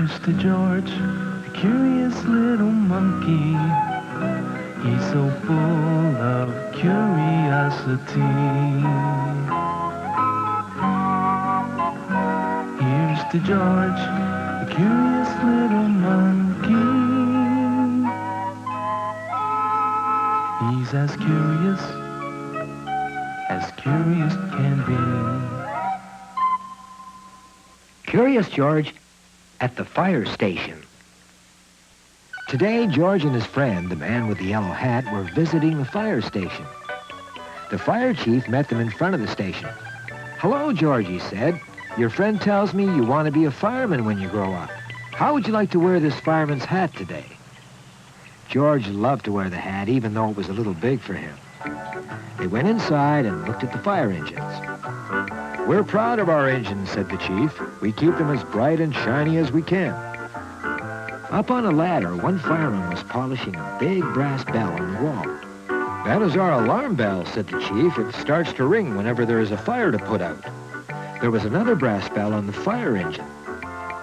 Here's to George, the curious little monkey. He's so full of curiosity. Here's to George, the curious little monkey. He's as curious can be. Curious George at the fire station. Today, George and his friend, the man with the yellow hat, were visiting the fire station. The fire chief met them in front of the station. "Hello, George," he said. "Your friend tells me you want to be a fireman when you grow up. How would you like to wear this fireman's hat today?" George loved to wear the hat, even though it was a little big for him. They went inside and looked at the fire engines. "We're proud of our engines," said the chief. "We keep them as bright and shiny as we can." Up on a ladder, one fireman was polishing a big brass bell on the wall. "That is our alarm bell," said the chief. "It starts to ring whenever there is a fire to put out." There was another brass bell on the fire engine.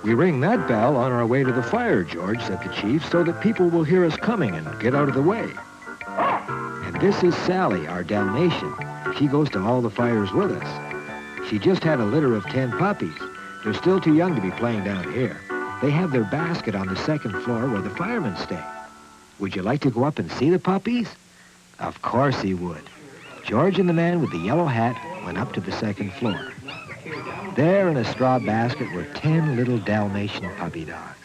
"We ring that bell on our way to the fire, George," said the chief, "so that people will hear us coming and get out of the way." "And this is Sally, our Dalmatian. She goes to all the fires with us. She just had a litter of 10 puppies. They're still too young to be playing down here. They have their basket on the second floor where the firemen stay. Would you like to go up and see the puppies?" Of course he would. George and the man with the yellow hat went up to the second floor. There in a straw basket were 10 little Dalmatian puppy dogs.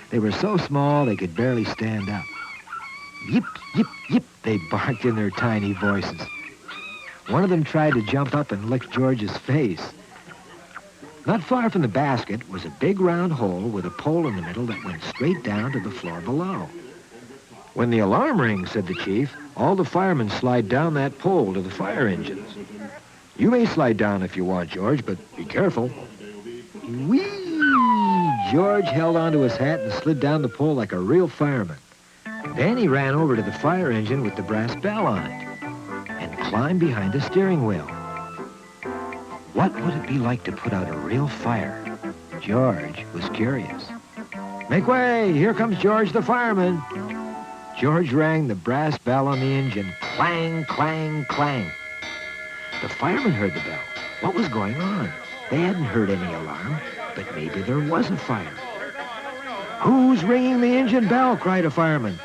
They were so small they could barely stand up. "Yip, yip, yip," they barked in their tiny voices. One of them tried to jump up and lick George's face. Not far from the basket was a big round hole with a pole in the middle that went straight down to the floor below. "When the alarm rings," said the chief, "all the firemen slide down that pole to the fire engines. You may slide down if you want, George, but be careful." Whee! George held onto his hat and slid down the pole like a real fireman. Then he ran over to the fire engine with the brass bell on it and climbed behind the steering wheel. What would it be like to put out a real fire? George was curious. "Make way! Here comes George the fireman." George rang the brass bell on the engine. Clang, clang, clang. The firemen heard the bell. What was going on? They hadn't heard any alarm, but maybe there was a fire. "Who's ringing the engine bell?" cried a fireman.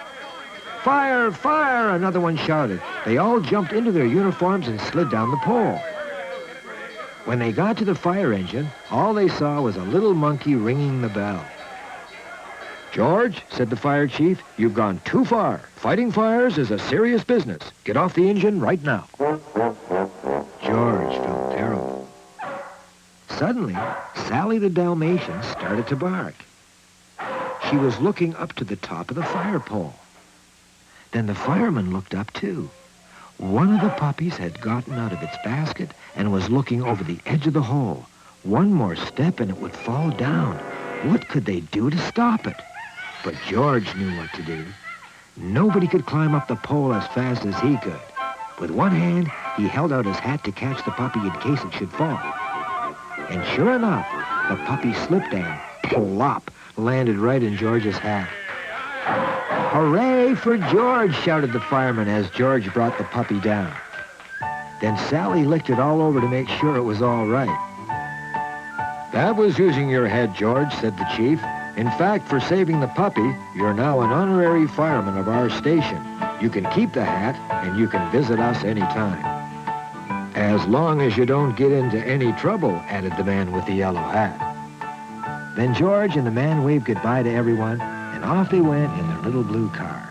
"Fire! Fire!" another one shouted. They all jumped into their uniforms and slid down the pole. When they got to the fire engine, all they saw was a little monkey ringing the bell. "George," said the fire chief, "you've gone too far. Fighting fires is a serious business. Get off the engine right now." George felt terrible. Suddenly, Sally the Dalmatian started to bark. She was looking up to the top of the fire pole. Then the fireman looked up too. One of the puppies had gotten out of its basket and was looking over the edge of the hole. One more step and it would fall down. What could they do to stop it? But George knew what to do. Nobody could climb up the pole as fast as he could. With one hand, he held out his hat to catch the puppy in case it should fall. And sure enough, the puppy slipped and plop, landed right in George's hat. "Hooray for George!" shouted the fireman as George brought the puppy down. Then Sally licked it all over to make sure it was all right. "That was using your head, George," said the chief. "In fact, for saving the puppy, you're now an honorary fireman of our station. You can keep the hat, and you can visit us anytime. As long as you don't get into any trouble," added the man with the yellow hat. Then George and the man waved goodbye to everyone, and off they went in their little blue car.